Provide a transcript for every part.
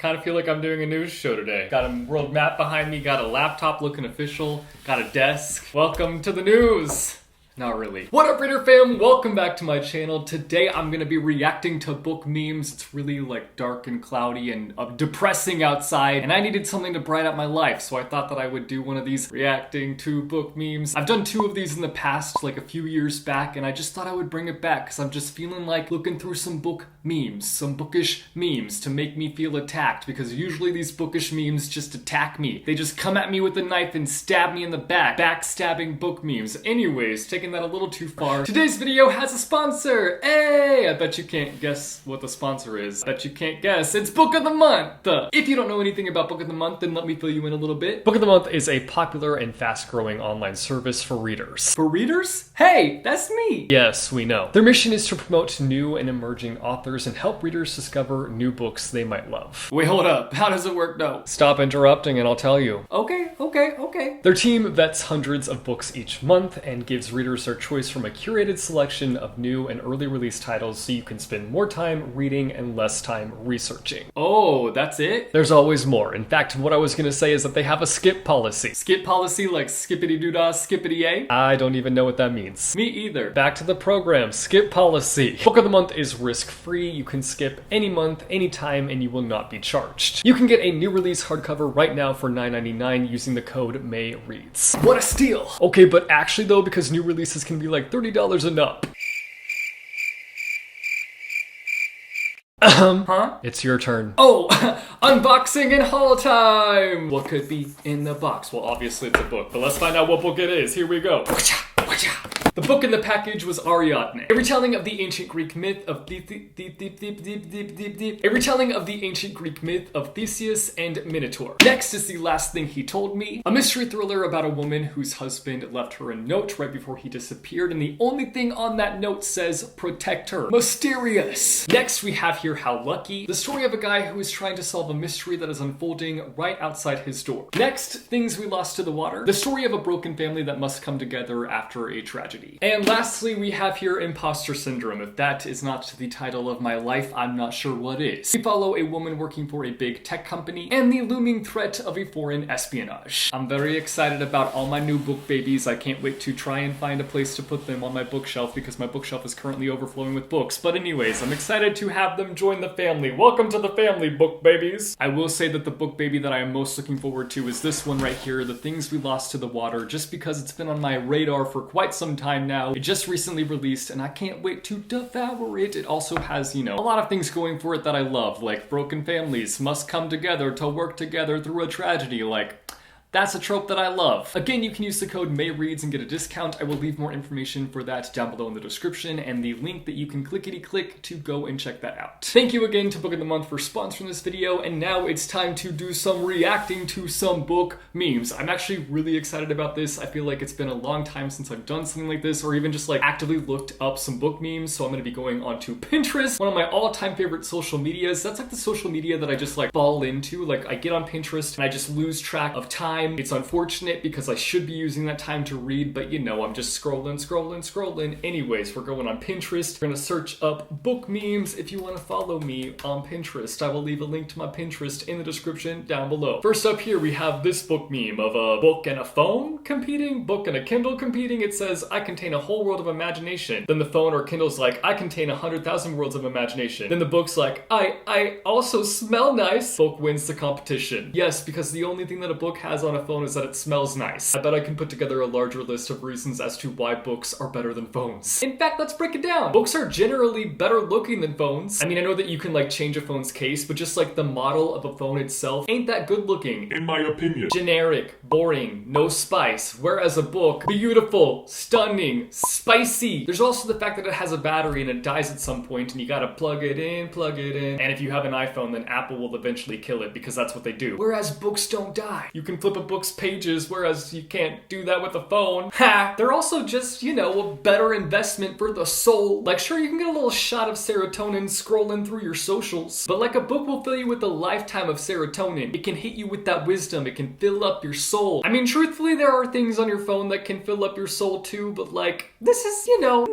Kind of feel like I'm doing a news show today. Got a world map behind me, got a laptop looking official, got a desk. Welcome to the news. Not really. What up, reader fam? Welcome back to my channel. Today I'm gonna be reacting to book memes. It's really like dark and cloudy and depressing outside, and I needed something to brighten up my life, so I thought that I would do one of these reacting to book memes. I've done 2 of these in the past, like a few years back, and I just thought I would bring it back because I'm just feeling like looking through some book memes, some bookish memes to make me feel attacked, because usually these bookish memes just attack me. They just come at me with a knife and stab me in the back. Backstabbing book memes. Anyways, taking that a little too far. Today's video has a sponsor. Hey, I bet you can't guess what the sponsor is. I bet you can't guess. It's Book of the Month. If you don't know anything about Book of the Month, then let me fill you in a little bit. Book of the Month is a popular and fast-growing online service for readers. For readers? Hey, that's me. Yes, we know. Their mission is to promote new and emerging authors and help readers discover new books they might love. Wait, hold up. How does it work now? Stop interrupting and I'll tell you. Okay. Their team vets hundreds of books each month and gives readers their choice from a curated selection of new and early release titles so you can spend more time reading and less time researching. Oh, that's it? There's always more. In fact, what I was gonna say is that they have a skip policy. Skip policy like skippity-doo-dah, skippity-yay? I don't even know what that means. Me either. Back to the program. Skip policy. Book of the Month is risk-free. You can skip any month, anytime, and you will not be charged. You can get a new release hardcover right now for $9.99 using the code MAYREADS. What a steal! Okay, but actually though, because new releases can be like $30 and up. Huh? It's your turn. Oh, unboxing and haul time! What could be in the box? Well, obviously it's a book, but let's find out what book it is. Here we go. The book in the package was Ariadne, a retelling of the ancient Greek myth of Theseus and Minotaur. Next is The Last Thing He Told Me, a mystery thriller about a woman whose husband left her a note right before he disappeared, and the only thing on that note says, protect her. Mysterious. Next we have here How Lucky, the story of a guy who is trying to solve a mystery that is unfolding right outside his door. Next, Things We Lost to the Water, the story of a broken family that must come together after a tragedy. And lastly, we have here Imposter Syndrome. If that is not the title of my life, I'm not sure what is. We follow a woman working for a big tech company and the looming threat of a foreign espionage. I'm very excited about all my new book babies. I can't wait to try and find a place to put them on my bookshelf because my bookshelf is currently overflowing with books. But anyways, I'm excited to have them join the family. Welcome to the family, book babies. I will say that the book baby that I am most looking forward to is this one right here, The Things We Lost to the Water, just because it's been on my radar for quite some time now. It just recently released and I can't wait to devour it. It also has, you know, a lot of things going for it that I love, like broken families must come together to work together through a tragedy. Like, that's a trope that I love. Again, you can use the code MAYREADS and get a discount. I will leave more information for that down below in the description and the link that you can clickety-click to go and check that out. Thank you again to Book of the Month for sponsoring this video, and now it's time to do some reacting to some book memes. I'm actually really excited about this. I feel like it's been a long time since I've done something like this, or even just like actively looked up some book memes, so I'm gonna be going onto Pinterest, one of my all-time favorite social medias. That's like the social media that I just like fall into. Like I get on Pinterest and I just lose track of time. It's unfortunate because I should be using that time to read, but you know, I'm just scrolling. Anyways, we're going on Pinterest. We're gonna search up book memes. If you wanna follow me on Pinterest, I will leave a link to my Pinterest in the description down below. First up here, we have this book meme of a book and a phone competing, book and a Kindle competing. It says, I contain a whole world of imagination. Then the phone or Kindle's like, I contain 100,000 worlds of imagination. Then the book's like, I also smell nice. Book wins the competition. Yes, because the only thing that a book has on a phone is that it smells nice. I bet I can put together a larger list of reasons as to why books are better than phones. In fact, let's break it down. Books are generally better looking than phones. I mean, I know that you can like change a phone's case, but just like the model of a phone itself ain't that good looking. In my opinion. Generic, boring, no spice. Whereas a book, beautiful, stunning, spicy. There's also the fact that it has a battery and it dies at some point and you gotta plug it in. And if you have an iPhone, then Apple will eventually kill it because that's what they do. Whereas books don't die. You can flip a book's pages, whereas you can't do that with a phone. Ha! They're also just, you know, a better investment for the soul. Like, sure, you can get a little shot of serotonin scrolling through your socials, but like a book will fill you with a lifetime of serotonin. It can hit you with that wisdom. It can fill up your soul. I mean, truthfully, there are things on your phone that can fill up your soul too, but like, this is, you know,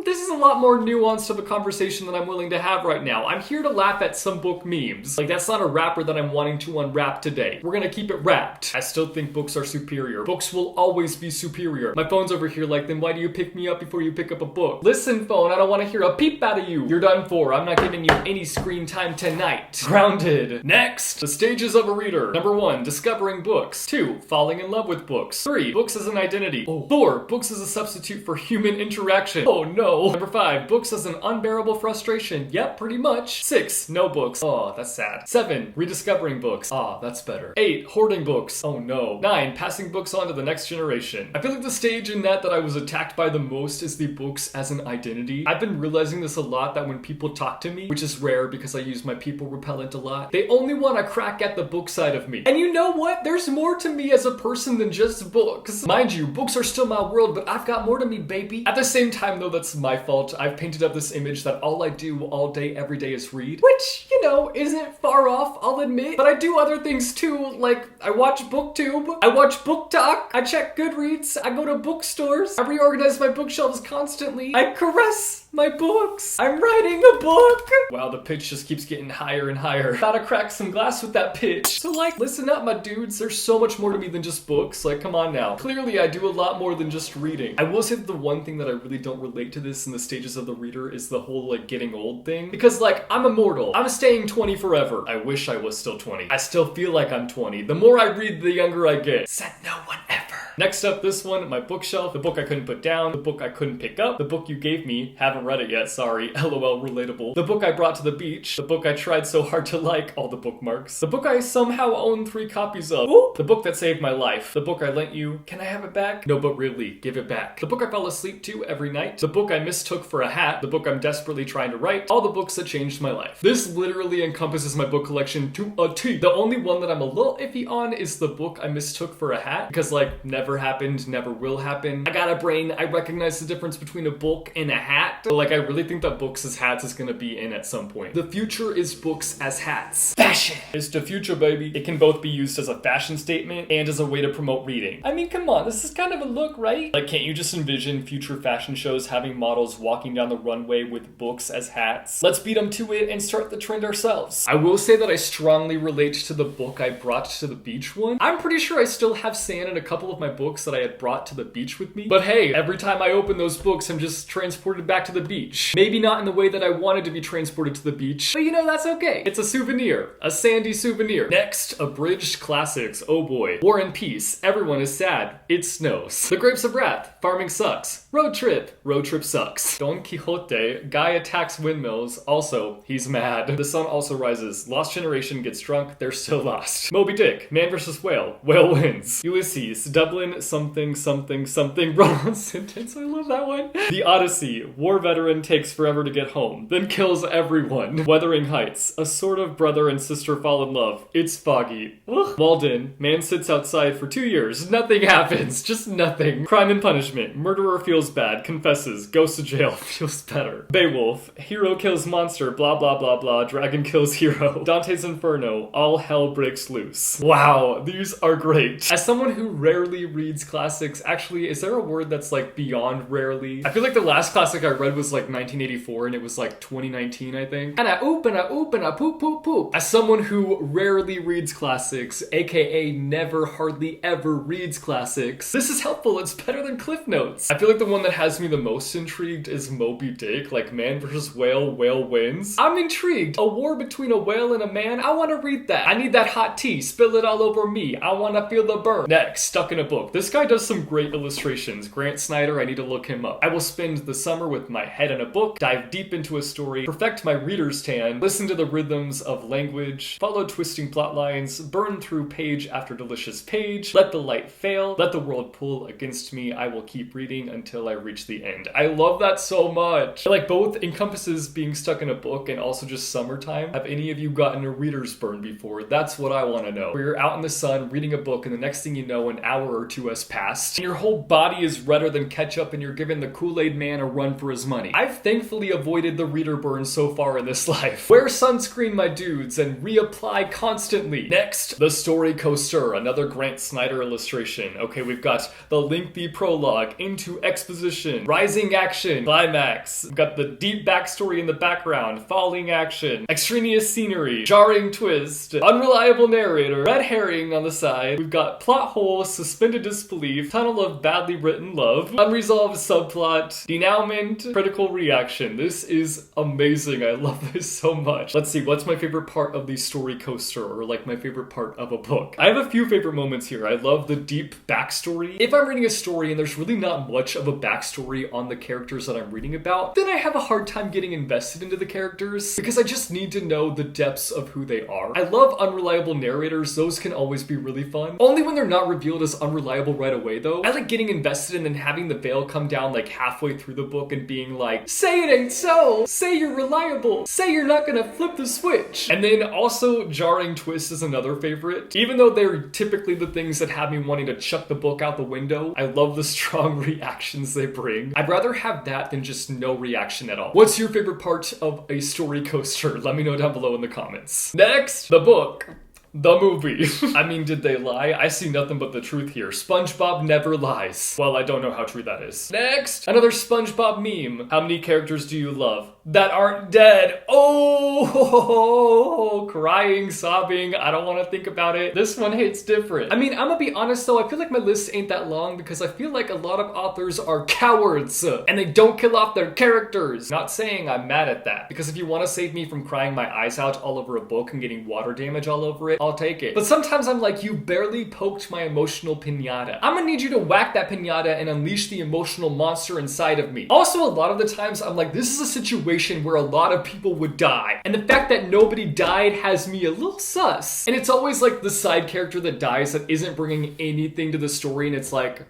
this is a lot more nuanced of a conversation than I'm willing to have right now. I'm here to laugh at some book memes. Like, that's not a wrapper that I'm wanting to unwrap today. We're gonna keep it wrapped. I still think books are superior. Books will always be superior. My phone's over here like, then why do you pick me up before you pick up a book? Listen, phone, I don't want to hear a peep out of you. You're done for. I'm not giving you any screen time tonight. Grounded. Next, the stages of a reader. Number 1, discovering books. 2, falling in love with books. 3, books as an identity. 4, books as a substitute for human interaction. Oh no. Number 5, books as an unbearable frustration. Yep, pretty much. 6, no books. Oh, that's sad. 7, rediscovering books. Ah, that's better. 8, hoarding books. Oh no. 9, passing books on to the next generation. I feel like the stage in that I was attacked by the most is the books as an identity. I've been realizing this a lot, that when people talk to me, which is rare because I use my people repellent a lot, they only want to crack at the book side of me. And you know what? There's more to me as a person than just books. Mind you, books are still my world, but I've got more to me, baby. At the same time, though, that's my fault. I've painted up this image that all I do all day, every day is read, which, you know, isn't far off, I'll admit. But I do other things too, like I watch BookTube, I watch Book Talk, I check Goodreads, I go to bookstores, I reorganize my bookshelves constantly, I caress my books, I'm writing a book. Wow, the pitch just keeps getting higher and higher. Gotta crack some glass with that pitch. So like, listen up, my dudes, there's so much more to me than just books. Like, come on now. Clearly, I do a lot more than just reading. I will say that the one thing that I really don't relate to this in the stages of the reader is the whole, like, getting old thing. Because, like, I'm immortal. I'm staying 20 forever. I wish I was still 20. I still feel like I'm 20. The more I read, the younger I get. Said no one ever. Next up, this one, my bookshelf, the book I couldn't put down, the book I couldn't pick up, the book you gave me, haven't read it yet, sorry, LOL relatable, the book I brought to the beach, the book I tried so hard to like, all the bookmarks, the book I somehow own 3 copies of, ooh, the book that saved my life, the book I lent you, can I have it back? No, but really, give it back. The book I fell asleep to every night, the book I mistook for a hat, the book I'm desperately trying to write, all the books that changed my life. This literally encompasses my book collection to a T. The only one that I'm a little iffy on is the book I mistook for a hat, because like, never happened, never will happen. I got a brain, I recognize the difference between a book and a hat, but like I really think that books as hats is gonna be in at some point. The future is books as hats. Fashion is the future, baby. It can both be used as a fashion statement and as a way to promote reading. I mean, come on, this is kind of a look, right? Like, can't you just envision future fashion shows having models walking down the runway with books as hats? Let's beat them to it and start the trend ourselves. I will say that I strongly relate to the book I brought to the beach one. I'm pretty sure I still have sand in a couple of my books that I had brought to the beach with me. But hey, every time I open those books, I'm just transported back to the beach. Maybe not in the way that I wanted to be transported to the beach, but you know, that's okay. It's a souvenir, a sandy souvenir. Next, Abridged Classics. Oh boy. War and Peace. Everyone is sad. It snows. The Grapes of Wrath. Farming sucks. Road Trip. Road Trip sucks. Don Quixote. Guy attacks windmills. Also, he's mad. The sun also rises. Lost generation gets drunk. They're still lost. Moby Dick. Man versus whale. Whale wins. Ulysses. Dublin something something something. Wrong sentence. I love that one. The Odyssey. War veteran takes forever to get home, then kills everyone. Wuthering Heights. A sort of brother and sister fall in love. It's foggy. Ugh. Walden. Man sits outside for 2 years. Nothing happens. Just nothing. Crime and Punishment. Murderer feels bad. Confesses. Goes to jail. Feels better. Beowulf. Hero kills monster. Blah blah blah blah. Dragon kills hero. Dante's Inferno. All hell breaks loose. Wow, these are great. As someone who rarely reads classics, actually, is there a word that's like beyond rarely? I feel like the last classic I read was like 1984 and it was like 2019, I think. And a oop and a oop and a poop poop poop. As someone who rarely reads classics, aka never hardly ever reads classics, this is helpful. It's better than Cliff Notes. I feel like the one that has me the most intrigued is Moby Dick, like man versus whale, whale wins. I'm intrigued. A war between a whale and a man, I want to read that. I need that hot tea, spill it all over me. I want to feel the burn. Next, Stuck in a Book. This guy does some great illustrations. Grant Snyder, I need to look him up. I will spend the summer with my head in a book, dive deep into a story, perfect my reader's tan, listen to the rhythms of language, follow twisting plot lines, burn through page after delicious page, let the light fail, let the world pull against me, I will keep reading until I reach the end. I love that so much. It like both encompasses being stuck in a book and also just summertime. Have any of you gotten a reader's burn before? That's what I want to know. Where you're out in the sun reading a book and the next thing you know, an hour or two has passed and your whole body is redder than ketchup and you're giving the Kool-Aid man a run for his money. money. I've thankfully avoided the reader burn so far in this life. Wear sunscreen, my dudes, and reapply constantly. Next, the story coaster, another Grant Snyder illustration. Okay, we've got the lengthy prologue into exposition, rising action, climax. We've got the deep backstory in the background, falling action, extraneous scenery, jarring twist, unreliable narrator, red herring on the side. We've got plot hole, suspended disbelief, tunnel of badly written love, unresolved subplot, denouement, critical reaction. This is amazing. I love this so much. Let's see, what's my favorite part of the story coaster, or like my favorite part of a book? I have a few favorite moments here. I love the deep backstory. If I'm reading a story and there's really not much of a backstory on the characters that I'm reading about, then I have a hard time getting invested into the characters because I just need to know the depths of who they are. I love unreliable narrators. Those can always be really fun. Only when they're not revealed as unreliable right away though. I like getting invested and then having the veil come down like halfway through the book and being like, say it ain't so, say you're reliable, say you're not gonna flip the switch. And then also jarring twist is another favorite. Even though they're typically the things that have me wanting to chuck the book out the window, I love the strong reactions they bring. I'd rather have that than just no reaction at all. What's your favorite part of a story coaster? Let me know down below in the comments. Next, the book. The movie. I mean, did they lie? I see nothing but the truth here. SpongeBob never lies. Well, I don't know how true that is. Next, another SpongeBob meme. How many characters do you love that aren't dead? Oh, crying, sobbing. I don't want to think about it. This one hits different. I mean, I'm gonna be honest though, I feel like my list ain't that long because I feel like a lot of authors are cowards and they don't kill off their characters. Not saying I'm mad at that, because if you want to save me from crying my eyes out all over a book and getting water damage all over it, I'll take it. But sometimes I'm like, you barely poked my emotional piñata. I'm gonna need you to whack that piñata and unleash the emotional monster inside of me. Also, a lot of the times I'm like, this is a situation where a lot of people would die. And the fact that nobody died has me a little sus. And it's always like the side character that dies that isn't bringing anything to the story, and it's like,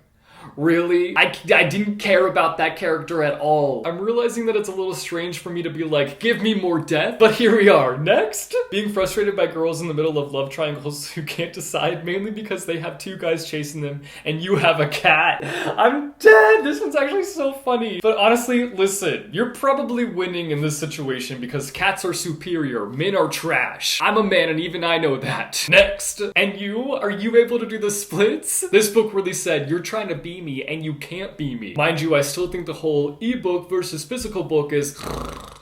really? I didn't care about that character at all. I'm realizing that it's a little strange for me to be like, give me more death, but here we are. Next, being frustrated by girls in the middle of love triangles who can't decide, mainly because they have two guys chasing them and you have a cat. I'm dead. This one's actually so funny. But honestly, listen, you're probably winning in this situation because cats are superior, men are trash. I'm a man and even I know that. Next, and you? Are you able to do the splits? This book really said, you're trying to be me and you can't be me. Mind you, I still think the whole ebook versus physical book is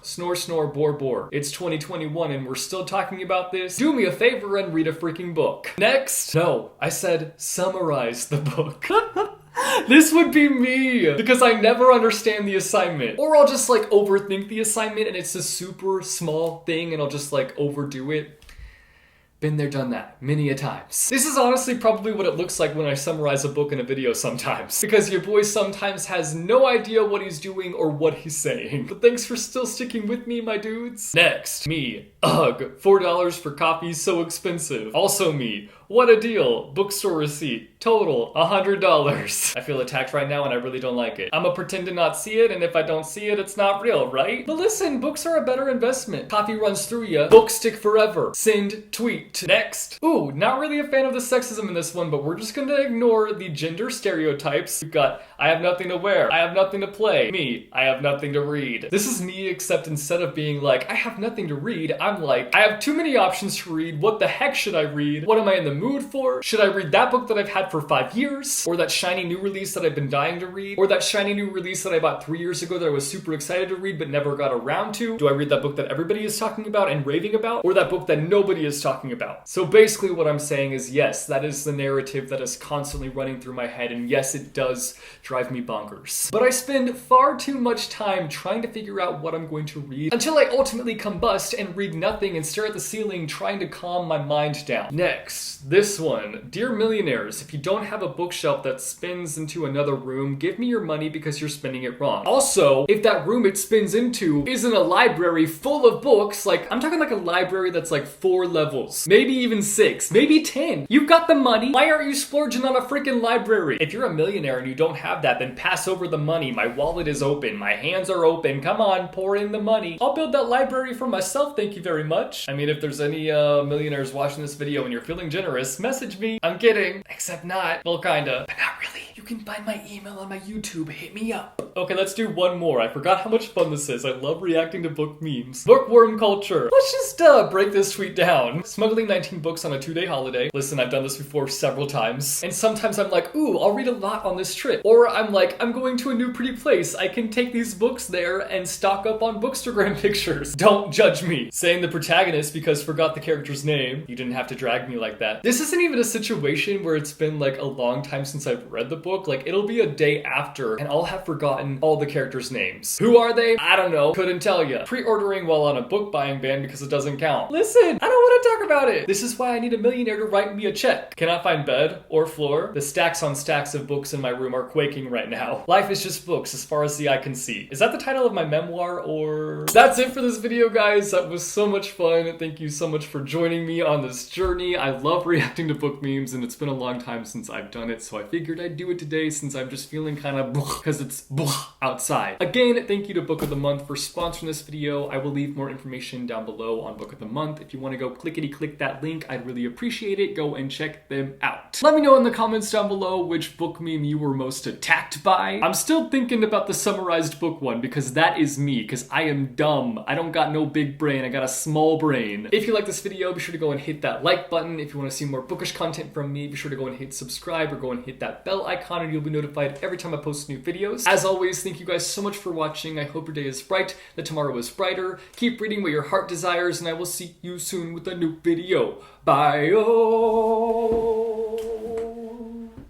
snore snore bore bore. It's 2021 and we're still talking about this. Do me a favor and read a freaking book. Next. No, I said summarize the book. This would be me, because I never understand the assignment. Or I'll just like overthink the assignment and it's a super small thing and I'll just like overdo it. Been there, done that, many a times. This is honestly probably what it looks like when I summarize a book in a video sometimes. Because your boy sometimes has no idea what he's doing or what he's saying. But thanks for still sticking with me, my dudes. Next, me. Ugh, $4 for coffee, so expensive. Also me. What a deal. Bookstore receipt. Total, $100. I feel attacked right now and I really don't like it. I'ma pretend to not see it, and if I don't see it, it's not real, right? But listen, books are a better investment. Coffee runs through ya. Books stick forever. Send tweet. Next. Ooh, not really a fan of the sexism in this one, but we're just gonna ignore the gender stereotypes. We've got, I have nothing to wear. I have nothing to play. Me, I have nothing to read. This is me, except instead of being like, I have nothing to read, I'm like, I have too many options to read. What the heck should I read? What am I in the mood for? Should I read that book that I've had for 5 years? Or that shiny new release that I've been dying to read? Or that shiny new release that I bought 3 years ago that I was super excited to read but never got around to? Do I read that book that everybody is talking about and raving about? Or that book that nobody is talking about? So basically what I'm saying is yes, that is the narrative that is constantly running through my head, and yes, it does drive me bonkers. But I spend far too much time trying to figure out what I'm going to read until I ultimately combust and read nothing and stare at the ceiling trying to calm my mind down. Next, this one. Dear millionaires, if you don't have a bookshelf that spins into another room, give me your money because you're spending it wrong. Also, if that room it spins into isn't a library full of books, like I'm talking like a library that's like 4 levels, maybe even 6, maybe 10. You've got the money. Why aren't you splurging on a freaking library? If you're a millionaire and you don't have that, then pass over the money. My wallet is open. My hands are open. Come on, pour in the money. I'll build that library for myself. Thank you very much. I mean, if there's any millionaires watching this video and you're feeling generous, message me. I'm kidding. Except not. Well, kinda. But not really. You can find my email on my YouTube. Hit me up. Okay, let's do one more. I forgot how much fun this is. I love reacting to book memes. Bookworm culture. Let's just break this tweet down. Smuggling 19 books on a 2-day holiday. Listen, I've done this before several times. And sometimes I'm like, ooh, I'll read a lot on this trip. Or I'm like, I'm going to a new pretty place. I can take these books there and stock up on Bookstagram pictures. Don't judge me. Saying the protagonist because forgot the character's name. You didn't have to drag me like that. This isn't even a situation where it's been like a long time since I've read the book. Like it'll be a day after and I'll have forgotten all the characters' names. Who are they? I don't know. Couldn't tell you. Pre-ordering while on a book buying ban because it doesn't count. Listen, I don't want to talk about it. This is why I need a millionaire to write me a check. Cannot find bed or floor. The stacks on stacks of books in my room are quaking right now. Life is just books as far as the eye can see. Is that the title of my memoir or... That's it for this video, guys. That was so much fun. Thank you so much for joining me on this journey. I love reacting to book memes and it's been a long time since I've done it, so I figured I'd do it today since I'm just feeling kind of because it's outside. Again, thank you to Book of the Month for sponsoring this video. I will leave more information down below on Book of the Month. If you want to go clickety-click that link, I'd really appreciate it. Go and check them out. Let me know in the comments down below which book meme you were most attacked by. I'm still thinking about the summarized book one because that is me, because I am dumb. I don't got no big brain, I got a small brain. If you like this video, be sure to go and hit that like button. If you want to see more bookish content from me, be sure to go and hit subscribe or go and hit that bell icon and you'll be notified every time I post new videos. As always, thank you guys so much for watching. I hope your day is bright, that tomorrow is brighter. Keep reading what your heart desires and I will see you soon with a new video. Bye.